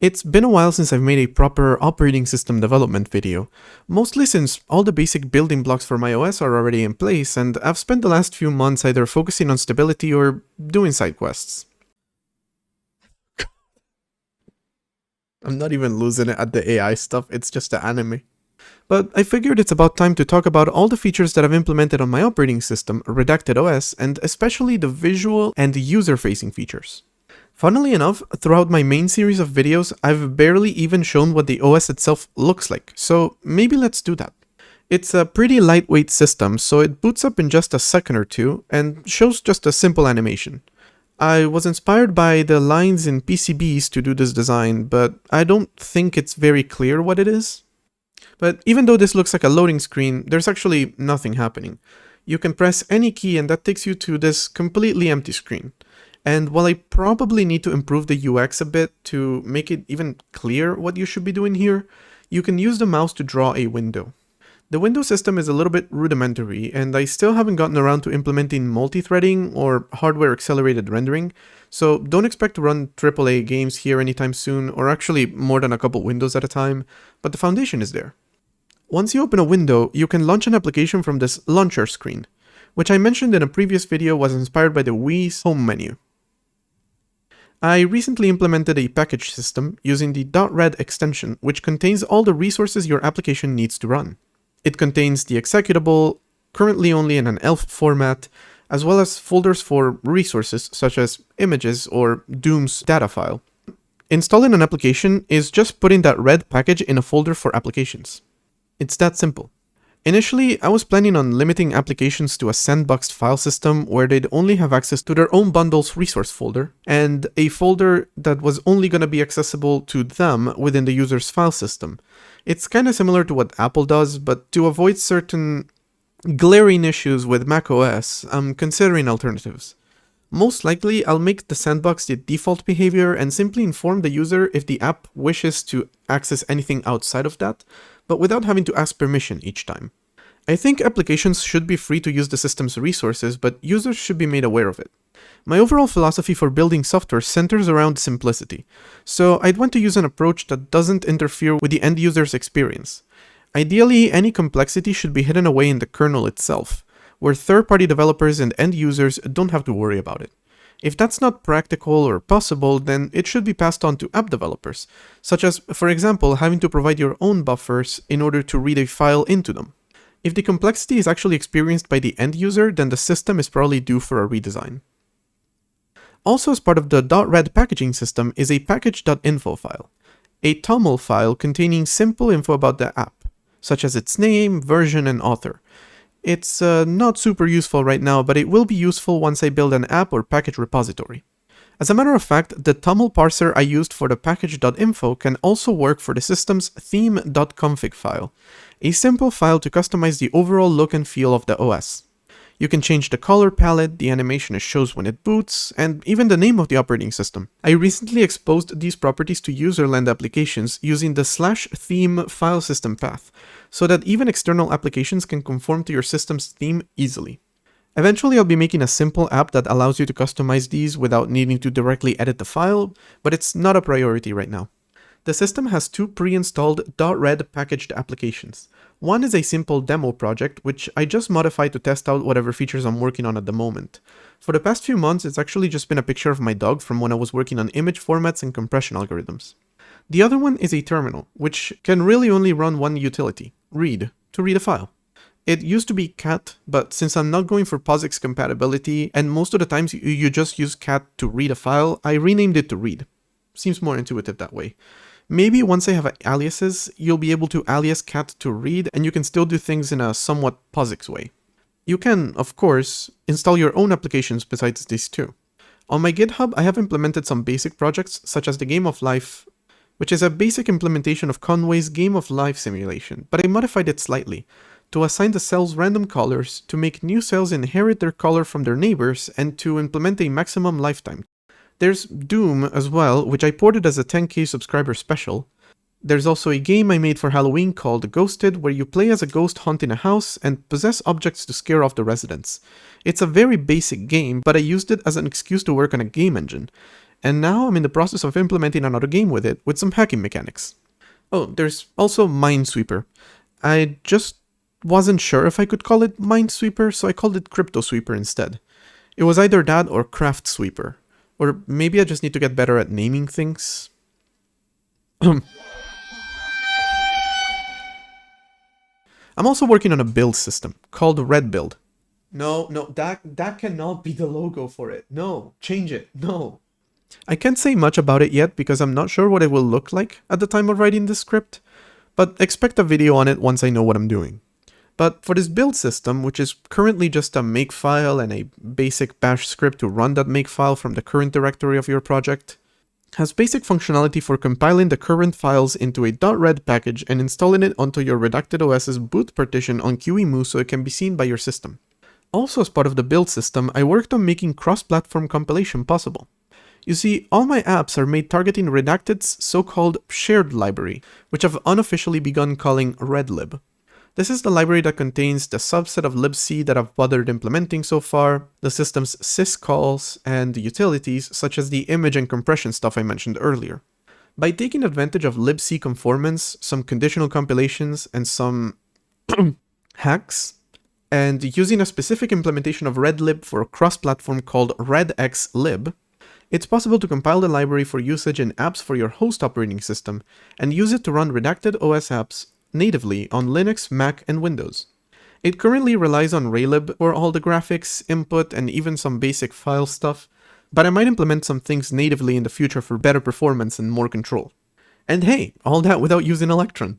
It's been a while since I've made a proper operating system development video, mostly since all the basic building blocks for my OS are already in place, and I've spent the last few months either focusing on stability or doing side quests. I'm not even losing it at the AI stuff, it's just the anime. But I figured it's about time to talk about all the features that I've implemented on my operating system, Redacted OS, and especially the visual and user-facing features. Funnily enough, throughout my main series of videos, I've barely even shown what the OS itself looks like, so maybe let's do that. It's a pretty lightweight system, so it boots up in just a second or two, and shows just a simple animation. I was inspired by the lines in PCBs to do this design, but I don't think it's very clear what it is. But even though this looks like a loading screen, there's actually nothing happening. You can press any key and that takes you to this completely empty screen. And while I probably need to improve the UX a bit to make it even clear what you should be doing here, you can use the mouse to draw a window. The window system is a little bit rudimentary, and I still haven't gotten around to implementing multi-threading or hardware-accelerated rendering, so don't expect to run AAA games here anytime soon, or actually more than a couple windows at a time, but the foundation is there. Once you open a window, you can launch an application from this launcher screen, which I mentioned in a previous video was inspired by the Wii's home menu. I recently implemented a package system using the .red extension, which contains all the resources your application needs to run. It contains the executable, currently only in an ELF format, as well as folders for resources such as images or Doom's data file. Installing an application is just putting that red package in a folder for applications. It's that simple. Initially, I was planning on limiting applications to a sandboxed file system where they'd only have access to their own bundle's resource folder, and a folder that was only going to be accessible to them within the user's file system. It's kind of similar to what Apple does, but to avoid certain glaring issues with macOS, I'm considering alternatives. Most likely, I'll make the sandbox the default behavior and simply inform the user if the app wishes to access anything outside of that, but without having to ask permission each time. I think applications should be free to use the system's resources, but users should be made aware of it. My overall philosophy for building software centers around simplicity, so I'd want to use an approach that doesn't interfere with the end user's experience. Ideally, any complexity should be hidden away in the kernel itself, where third-party developers and end users don't have to worry about it. If that's not practical or possible, then it should be passed on to app developers, such as, for example, having to provide your own buffers in order to read a file into them. If the complexity is actually experienced by the end user, then the system is probably due for a redesign. Also, as part of the .red packaging system is a package.info file, a TOML file containing simple info about the app, such as its name, version, and author. It's not super useful right now, but it will be useful once I build an app or package repository. As a matter of fact, the TOML parser I used for the package.info can also work for the system's theme.config file, a simple file to customize the overall look and feel of the OS. You can change the color palette, the animation it shows when it boots, and even the name of the operating system. I recently exposed these properties to userland applications using the /theme file system path, so that even external applications can conform to your system's theme easily. Eventually, I'll be making a simple app that allows you to customize these without needing to directly edit the file, but it's not a priority right now. The system has two pre-installed .red packaged applications. One is a simple demo project, which I just modified to test out whatever features I'm working on at the moment. For the past few months, it's actually just been a picture of my dog from when I was working on image formats and compression algorithms. The other one is a terminal, which can really only run one utility, read, to read a file. It used to be cat, but since I'm not going for POSIX compatibility, and most of the times you just use cat to read a file, I renamed it to read. Seems more intuitive that way. Maybe once I have aliases, you'll be able to alias cat to read, and you can still do things in a somewhat POSIX way. You can, of course, install your own applications besides these two. On my GitHub, I have implemented some basic projects, such as the Game of Life, which is a basic implementation of Conway's Game of Life simulation, but I modified it slightly, to assign the cells random colors, to make new cells inherit their color from their neighbors, and to implement a maximum lifetime. There's Doom as well, which I ported as a 10k subscriber special. There's also a game I made for Halloween called Ghosted, where you play as a ghost haunting a house and possess objects to scare off the residents. It's a very basic game, but I used it as an excuse to work on a game engine. and now I'm in the process of implementing another game with it, with some hacking mechanics. Oh, there's also Minesweeper. I just wasn't sure if I could call it Minesweeper, so I called it CryptoSweeper instead. It was either that or CraftSweeper. Or maybe I just need to get better at naming things. I'm also working on a build system called RedBuild. No, that cannot be the logo for it. No, change it. No. I can't say much about it yet because I'm not sure what it will look like at the time of writing this script, but expect a video on it once I know what I'm doing. But for this build system, which is currently just a makefile and a basic bash script to run that makefile from the current directory of your project, has basic functionality for compiling the current files into a .red package and installing it onto your Redacted OS's boot partition on QEMU so it can be seen by your system. Also, as part of the build system, I worked on making cross-platform compilation possible. You see, all my apps are made targeting Redacted's so-called shared library, which I've unofficially begun calling redlib. This is the library that contains the subset of libc that I've bothered implementing so far, the system's syscalls, and utilities such as the image and compression stuff I mentioned earlier. By taking advantage of libc conformance, some conditional compilations, and some hacks, and using a specific implementation of redlib for a cross-platform called redxlib, it's possible to compile the library for usage in apps for your host operating system and use it to run Redacted OS apps natively on Linux, Mac, and Windows. It currently relies on Raylib for all the graphics, input, and even some basic file stuff, but I might implement some things natively in the future for better performance and more control. And hey, all that without using Electron.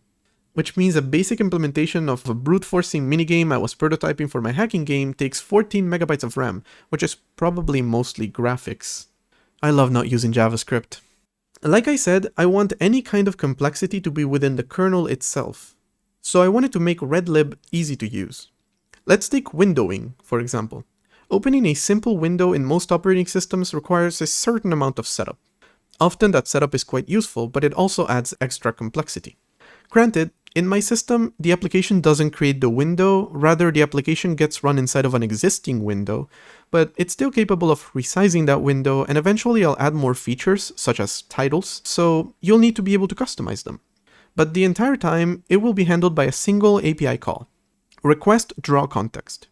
Which means a basic implementation of a brute-forcing minigame I was prototyping for my hacking game takes 14 megabytes of RAM, which is probably mostly graphics. I love not using JavaScript. Like I said, I want any kind of complexity to be within the kernel itself. So I wanted to make redlib easy to use. Let's take windowing, for example. Opening a simple window in most operating systems requires a certain amount of setup. Often that setup is quite useful, but it also adds extra complexity. Granted, in my system, the application doesn't create the window, rather the application gets run inside of an existing window, but it's still capable of resizing that window, and eventually I'll add more features, such as titles, so you'll need to be able to customize them. But the entire time, it will be handled by a single API call. Request draw context.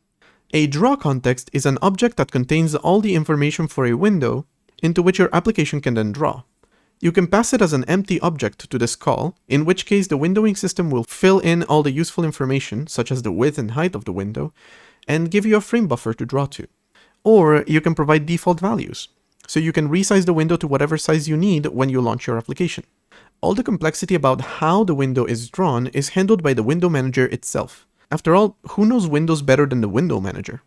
A draw context is an object that contains all the information for a window, into which your application can then draw. You can pass it as an empty object to this call, in which case the windowing system will fill in all the useful information, such as the width and height of the window, and give you a frame buffer to draw to. Or you can provide default values, so you can resize the window to whatever size you need when you launch your application. All the complexity about how the window is drawn is handled by the window manager itself. After all, who knows Windows better than the window manager?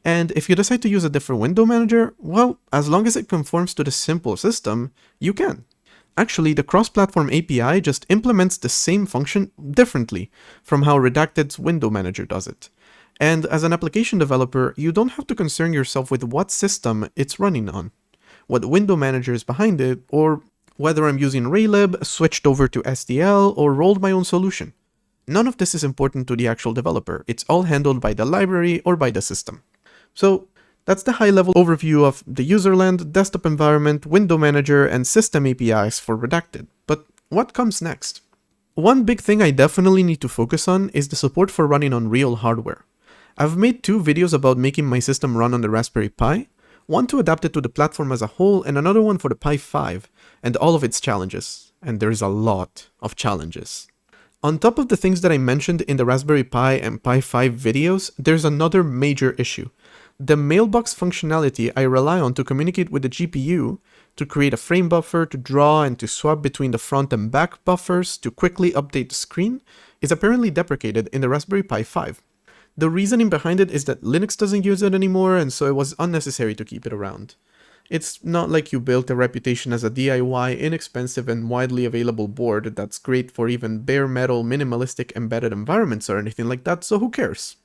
And if you decide to use a different window manager, well, as long as it conforms to the simple system, you can. Actually, the cross-platform API just implements the same function differently from how Redacted's window manager does it. And as an application developer, you don't have to concern yourself with what system it's running on, what window manager is behind it, or whether I'm using Raylib, switched over to SDL, or rolled my own solution. None of this is important to the actual developer. It's all handled by the library or by the system. So that's the high-level overview of the userland, desktop environment, window manager, and system APIs for Redacted. But what comes next? One big thing I definitely need to focus on is the support for running on real hardware. I've made 2 videos about making my system run on the Raspberry Pi, one to adapt it to the platform as a whole, and another one for the Pi 5, and all of its challenges. And there's a lot of challenges. On top of the things that I mentioned in the Raspberry Pi and Pi 5 videos, there's another major issue. The mailbox functionality I rely on to communicate with the GPU, to create a frame buffer, to draw, and to swap between the front and back buffers to quickly update the screen, is apparently deprecated in the Raspberry Pi 5. The reasoning behind it is that Linux doesn't use it anymore, and so it was unnecessary to keep it around. It's not like you built a reputation as a DIY, inexpensive, and widely available board that's great for even bare metal, minimalistic embedded environments or anything like that, so who cares?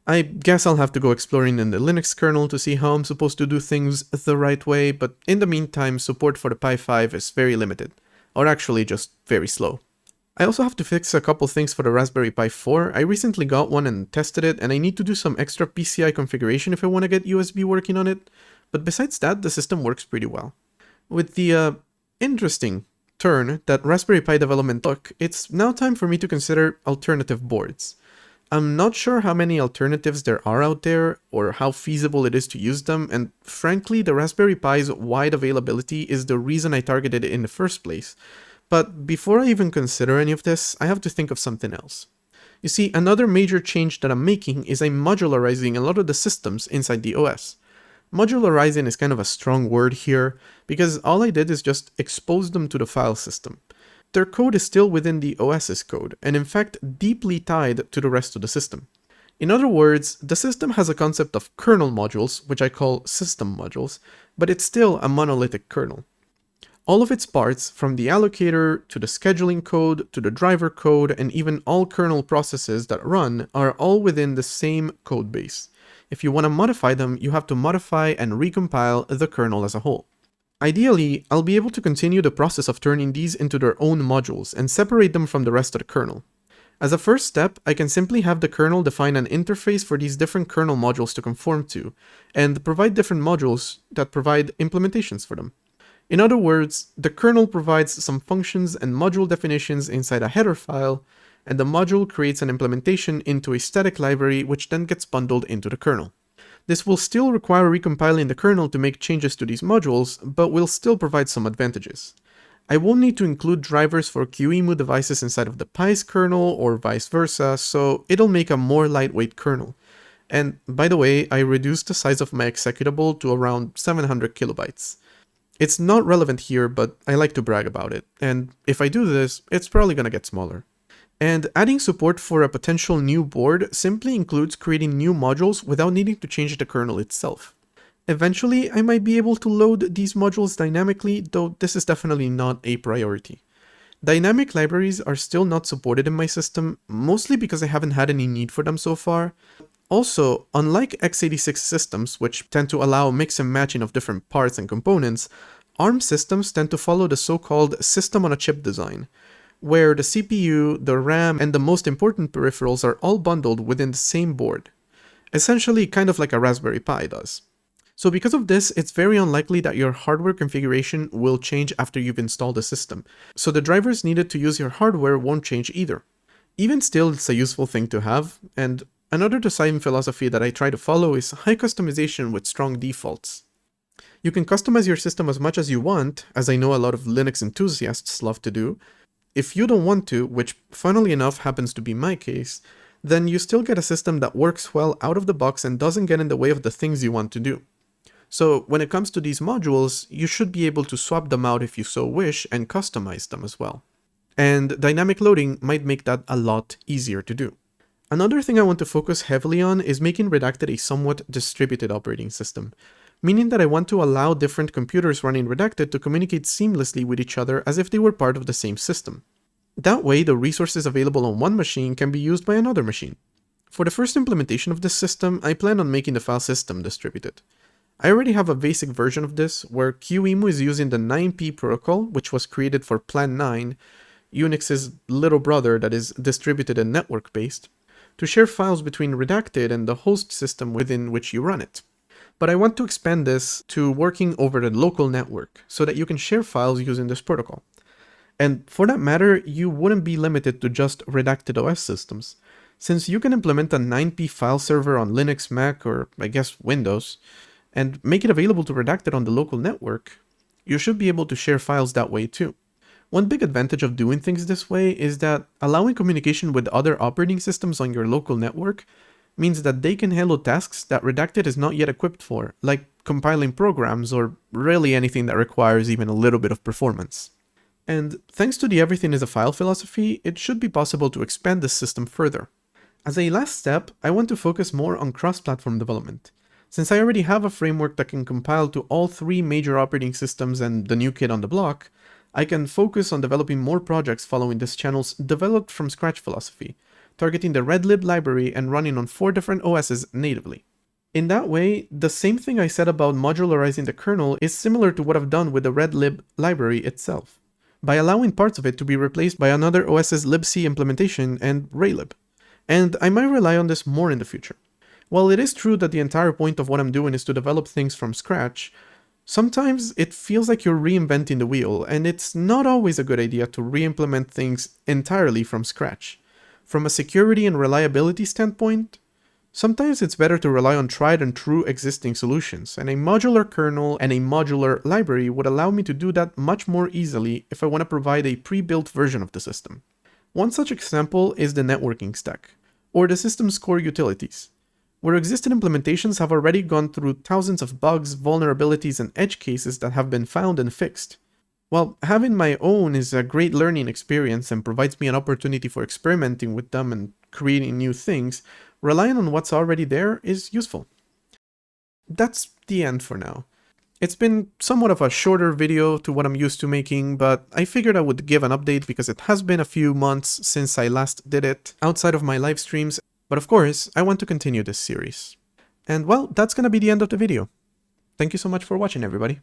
I guess I'll have to go exploring in the Linux kernel to see how I'm supposed to do things the right way, but in the meantime, support for the Pi 5 is very limited, or actually just very slow. I also have to fix a couple things for the Raspberry Pi 4. I recently got one and tested it, and I need to do some extra PCI configuration if I want to get USB working on it, but besides that, the system works pretty well. With the interesting turn that Raspberry Pi development took, it's now time for me to consider alternative boards. I'm not sure how many alternatives there are out there, or how feasible it is to use them, and frankly, the Raspberry Pi's wide availability is the reason I targeted it in the first place. But before I even consider any of this, I have to think of something else. You see, another major change that I'm making is I'm modularizing a lot of the systems inside the OS. Modularizing is kind of a strong word here, because all I did is just expose them to the file system. Their code is still within the OS's code, and in fact deeply tied to the rest of the system. In other words, the system has a concept of kernel modules, which I call system modules, but it's still a monolithic kernel. All of its parts, from the allocator to the scheduling code to the driver code and even all kernel processes that run, are all within the same code base. If you want to modify them, you have to modify and recompile the kernel as a whole. Ideally, I'll be able to continue the process of turning these into their own modules and separate them from the rest of the kernel. As a first step, I can simply have the kernel define an interface for these different kernel modules to conform to, and provide different modules that provide implementations for them. In other words, the kernel provides some functions and module definitions inside a header file, and the module creates an implementation into a static library which then gets bundled into the kernel. This will still require recompiling the kernel to make changes to these modules, but will still provide some advantages. I won't need to include drivers for QEMU devices inside of the Pi's kernel or vice versa, so it'll make a more lightweight kernel. And by the way, I reduced the size of my executable to around 700 kilobytes. It's not relevant here, but I like to brag about it, and if I do this, it's probably gonna get smaller. And adding support for a potential new board simply includes creating new modules without needing to change the kernel itself. Eventually, I might be able to load these modules dynamically, though this is definitely not a priority. Dynamic libraries are still not supported in my system, mostly because I haven't had any need for them so far. Also, unlike x86 systems, which tend to allow mix and matching of different parts and components, ARM systems tend to follow the so-called system-on-a-chip design, where the CPU, the RAM, and the most important peripherals are all bundled within the same board. Essentially, kind of like a Raspberry Pi does. So because of this, it's very unlikely that your hardware configuration will change after you've installed the system, so the drivers needed to use your hardware won't change either. Even still, it's a useful thing to have, and another design philosophy that I try to follow is high customization with strong defaults. You can customize your system as much as you want, as I know a lot of Linux enthusiasts love to do. If you don't want to, which funnily enough happens to be my case, then you still get a system that works well out of the box and doesn't get in the way of the things you want to do. So when it comes to these modules, you should be able to swap them out if you so wish and customize them as well. And dynamic loading might make that a lot easier to do. Another thing I want to focus heavily on is making Redacted a somewhat distributed operating system, meaning that I want to allow different computers running Redacted to communicate seamlessly with each other as if they were part of the same system. That way, the resources available on one machine can be used by another machine. For the first implementation of this system, I plan on making the file system distributed. I already have a basic version of this, where QEMU is using the 9p protocol, which was created for Plan 9, Unix's little brother that is distributed and network-based, to share files between Redacted and the host system within which you run it. But I want to expand this to working over the local network, so that you can share files using this protocol. And for that matter, you wouldn't be limited to just Redacted OS systems. Since you can implement a 9p file server on Linux, Mac, or I guess Windows, and make it available to Redacted on the local network, you should be able to share files that way too. One big advantage of doing things this way is that allowing communication with other operating systems on your local network means that they can handle tasks that Redacted is not yet equipped for, like compiling programs or really anything that requires even a little bit of performance. And thanks to the everything is a file philosophy, it should be possible to expand this system further. As a last step, I want to focus more on cross-platform development. Since I already have a framework that can compile to all three major operating systems and the new kid on the block, I can focus on developing more projects following this channel's developed from scratch philosophy, targeting the redlib library and running on 4 different OSs natively. In that way, the same thing I said about modularizing the kernel is similar to what I've done with the redlib library itself, by allowing parts of it to be replaced by another OS's libc implementation and raylib. And I might rely on this more in the future. While it is true that the entire point of what I'm doing is to develop things from scratch, Sometimes it feels like you're reinventing the wheel, and it's not always a good idea to re-implement things entirely from scratch. From a security and reliability standpoint, sometimes it's better to rely on tried and true existing solutions, and a modular kernel and a modular library would allow me to do that much more easily if I want to provide a pre-built version of the system. One such example is the networking stack, or the system's core utilities, where existing implementations have already gone through thousands of bugs, vulnerabilities, and edge cases that have been found and fixed. While having my own is a great learning experience and provides me an opportunity for experimenting with them and creating new things, relying on what's already there is useful. That's the end for now. It's been somewhat of a shorter video to what I'm used to making, but I figured I would give an update because it has been a few months since I last did it outside of my live streams, but of course, I want to continue this series. And well, that's gonna be the end of the video. Thank you so much for watching, everybody.